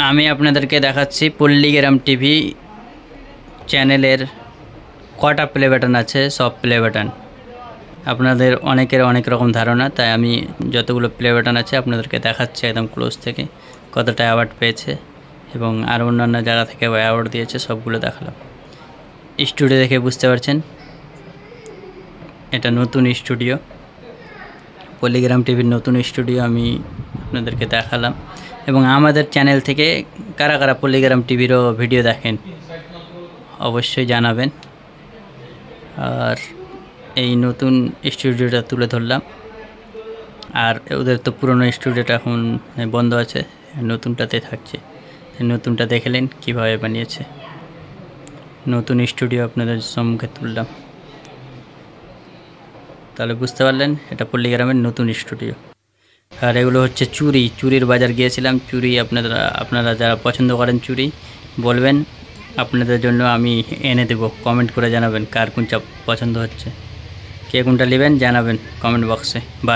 আমি আপনাদেরকে দেখাচ্ছি পল্লীগ্রাম টিভি চ্যানেলের কটা প্লে বাটন আছে। সব প্লে বাটন আপনাদের অনেকের অনেক রকম ধারণা, তাই আমি যতগুলো প্লে বাটন আছে আপনাদেরকে দেখাচ্ছি একদম ক্লোজ থেকে কতটা অ্যাওয়ার্ড পেয়েছে এবং আর অন্যান্য জায়গা থেকে অ্যাওয়ার্ড দিয়েছে সবগুলো দেখালাম। স্টুডিও দেখে বুঝতে পারছেন এটা নতুন স্টুডিও, পল্লীগ্রাম টিভির নতুন স্টুডিও আমি আপনাদেরকে দেখালাম। এবং আমাদের চ্যানেল থেকে কারা কারা পল্লীগ্রাম টিভিরও ভিডিও দেখেন অবশ্যই জানাবেন। আর এই নতুন স্টুডিওটা তুলে ধরলাম, আর ওদের তো পুরনো স্টুডিওটা এখন বন্ধ আছে, নতুনটাতে থাকছে। নতুনটা দেখলেন কীভাবে বানিয়েছে, নতুন স্টুডিও আপনাদের সম্মুখে তুললাম, তাহলে বুঝতে পারলেন এটা পল্লীগ্রামের নতুন স্টুডিও। আর এগুলো হচ্ছে চুরির বাজার গিয়েছিলাম। চুরি আপনারা যারা পছন্দ করেন চুরি বলবেন, আপনাদের জন্য আমি এনে দেব। কমেন্ট করে জানাবেন কার কোনটা পছন্দ হচ্ছে, কে কোনটা নেবেন জানাবেন কমেন্ট বক্সে।